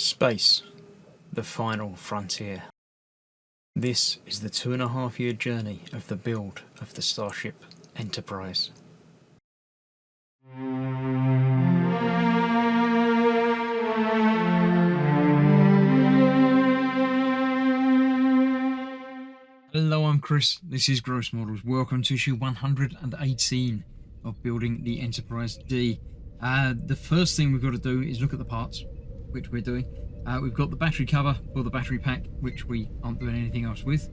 Space, the final frontier. This is the 2.5-year journey of the build of the Starship Enterprise. Hello, I'm Chris. This is Gross Models. Welcome to issue 118 of Building the Enterprise-D. The first thing we've got to do is look at the parts, which we're doing. We've got the battery cover for the battery pack, which we aren't doing anything else with.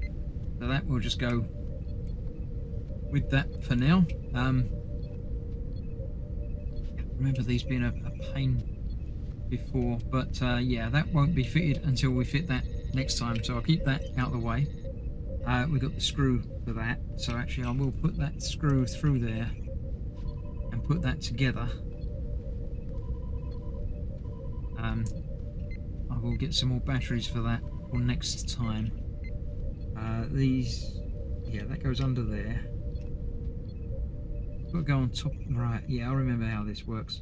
So that we'll just go with that for now. Remember these being a pain before, but yeah, that won't be fitted until we fit that next time. So I'll keep that out of the way. We've got the screw for that, so actually I will put that screw through there and put that together. I will get some more batteries for that for next time. These, yeah, that goes under there. Got to go on top, right? Yeah, I remember how this works.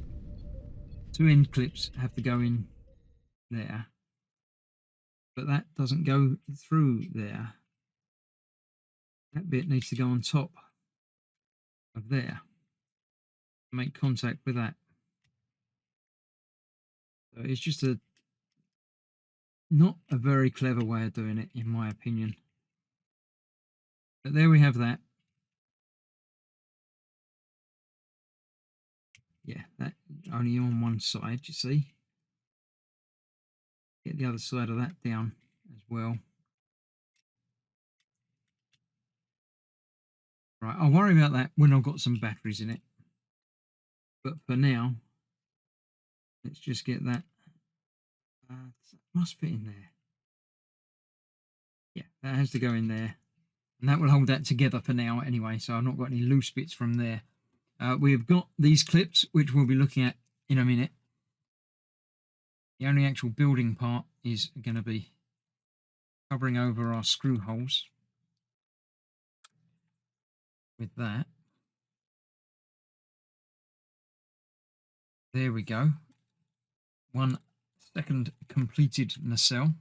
Two end clips have to go in there, but that doesn't go through there. That bit needs to go on top of there, make contact with that. So it's just not a very clever way of doing it, in my opinion. But there we have that. Yeah, that only on one side, you see. Get the other side of that down as well. Right, I'll worry about that when I've got some batteries in it. But for now, let's just get that. Must fit in there. Yeah, that has to go in there. And that will hold that together for now anyway, so I've not got any loose bits from there. We've got these clips, which we'll be looking at in a minute. The only actual building part is going to be covering over our screw holes with that. There we go. 1 second completed nacelle.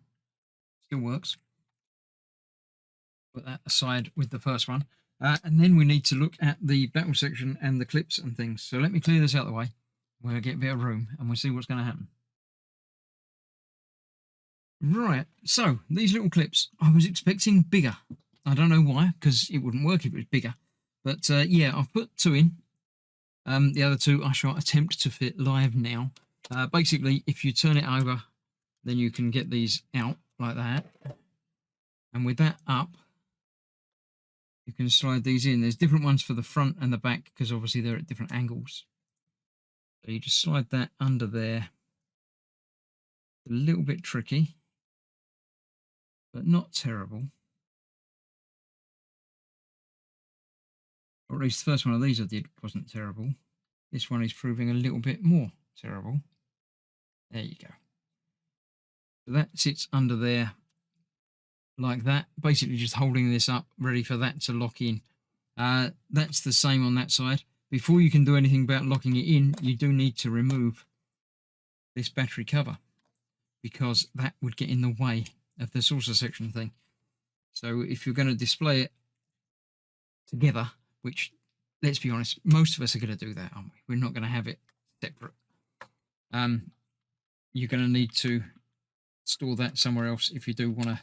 Still works. Put that aside with the first one. And then we need to look at the battle section and the clips and things. So let me clear this out of the way. We'll get a bit of room and we'll see what's going to happen. Right, so these little clips, I was expecting bigger. I don't know why, because it wouldn't work if it was bigger. But yeah, I've put 2 in. The other 2 I shall attempt to fit live now. Basically, if you turn it over, then you can get these out like that. And with that up, you can slide these in. There's different ones for the front and the back, because obviously they're at different angles. So you just slide that under there. A little bit tricky, but not terrible. Or at least the first one of these I did wasn't terrible. This one is proving a little bit more terrible. There you go. So that sits under there like that, basically just holding this up, ready for that to lock in. That's the same on that side. Before you can do anything about locking it in, you do need to remove this battery cover, because that would get in the way of the saucer section thing. So if you're going to display it together, which, let's be honest, most of us are going to do that, aren't we? We're not going to have it separate. You're going to need to store that somewhere else if you do want to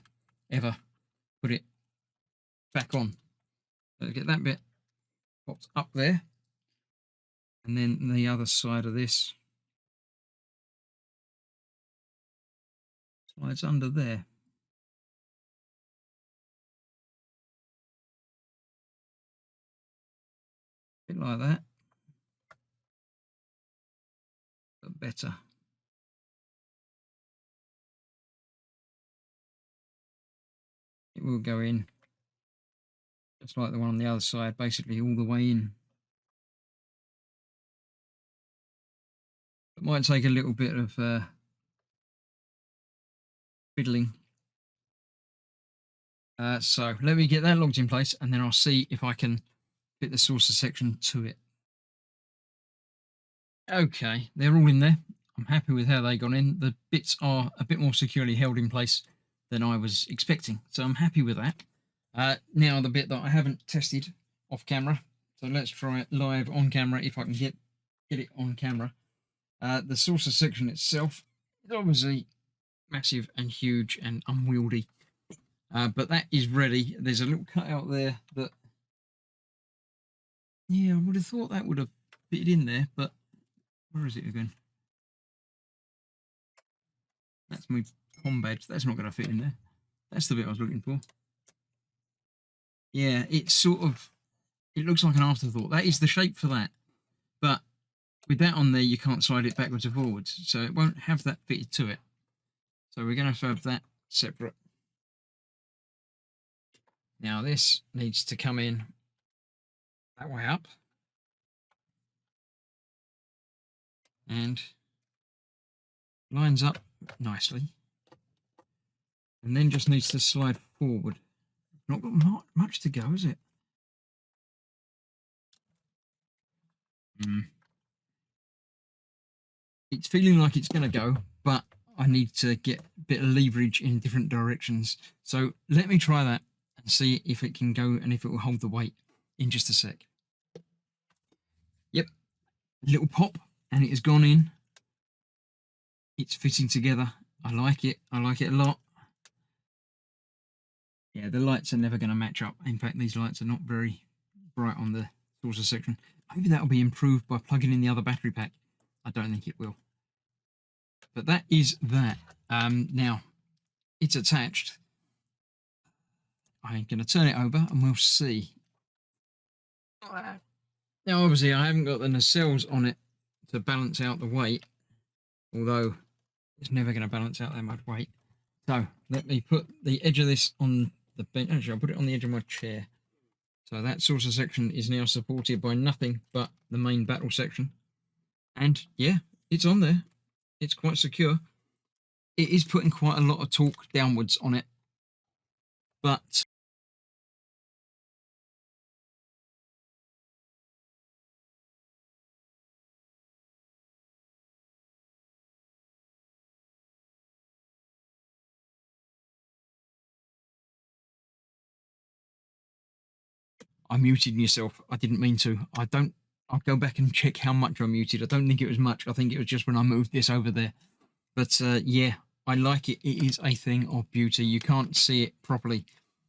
ever put it back on. So get that bit popped up there, and then the other side of this slides under there. A bit like that, but better. It will go in just like the one on the other side, basically all the way in. It might take a little bit of fiddling. So let me get that locked in place, and then I'll see if I can fit the saucer section to it. Okay, they're all in there. I'm happy with how they got in. The bits are a bit more securely held in place than I was expecting, so I'm happy with that. Now the bit that I haven't tested off camera, so let's try it live on camera if I can get it on camera. The saucer section itself is obviously massive and huge and unwieldy, but that is ready. There's a little cutout there that, yeah, I would have thought that would have fitted in there, but where is it again? That's my com badge. That's not going to fit in there. That's the bit I was looking for. Yeah, it's sort of, it looks like an afterthought. That is the shape for that. But with that on there, you can't slide it backwards or forwards. So it won't have that fitted to it. So we're going to have that separate. Now this needs to come in that way up. And lines up nicely. And then just needs to slide forward. Not got much to go, is it? It's feeling like it's going to go, but I need to get a bit of leverage in different directions. So let me try that and see if it can go and if it will hold the weight in just a sec. Yep, little pop and it has gone in. It's fitting together. I like it. I like it a lot. Yeah, the lights are never going to match up. In fact, these lights are not very bright on the saucer section. Maybe that'll be improved by plugging in the other battery pack. I don't think it will. But that is that. Now, it's attached. I'm going to turn it over and we'll see. Now, obviously, I haven't got the nacelles on it to balance out the weight, although it's never going to balance out that much weight. So let me put the edge of this on the bench. Actually, I'll put it on the edge of my chair. So that saucer section is now supported by nothing but the main battle section. And yeah, it's on there. It's quite secure. It is putting quite a lot of torque downwards on it, but I muted myself. I didn't mean to. I'll go back and check how much I muted. I don't think it was much. I think it was just when I moved this over there. But yeah, I like it. It is a thing of beauty. You can't see it properly,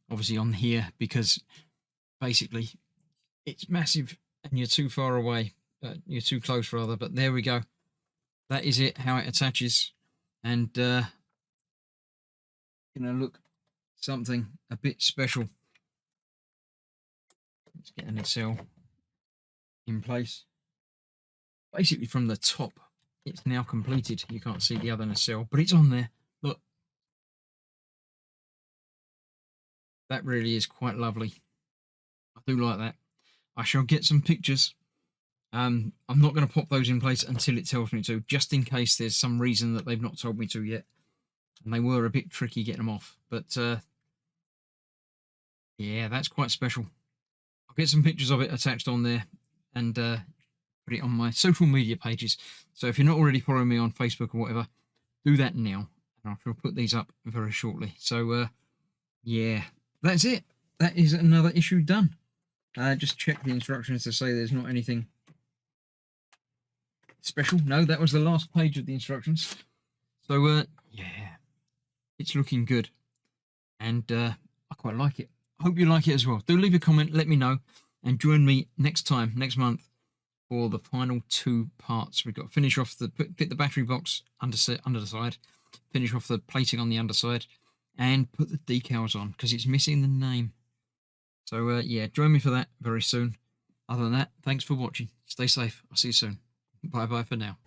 obviously, on here because basically it's massive and you're too far away. You're too close, rather. But there we go. That is it, how it attaches. And going to look something a bit special. Let's get a nacelle in place. Basically from the top, it's now completed. You can't see the other nacelle, but it's on there. Look. That really is quite lovely. I do like that. I shall get some pictures. I'm not going to pop those in place until it tells me to, just in case there's some reason that they've not told me to yet. And they were a bit tricky getting them off. But yeah, that's quite special. I'll get some pictures of it attached on there and put it on my social media pages. So if you're not already following me on Facebook or whatever, do that now. And I shall put these up very shortly. So yeah, that's it. That is another issue done. Just check the instructions to say there's not anything special. No, that was the last page of the instructions. So yeah, it's looking good. And I quite like it. I hope you like it as well. Do leave a comment, let me know, and join me next month, for the final 2 parts. We've got to finish off fit the battery box under the side, finish off the plating on the underside, and put the decals on because it's missing the name. So yeah, join me for that very soon. Other than that, thanks for watching. Stay safe. I'll see you soon. Bye bye for now.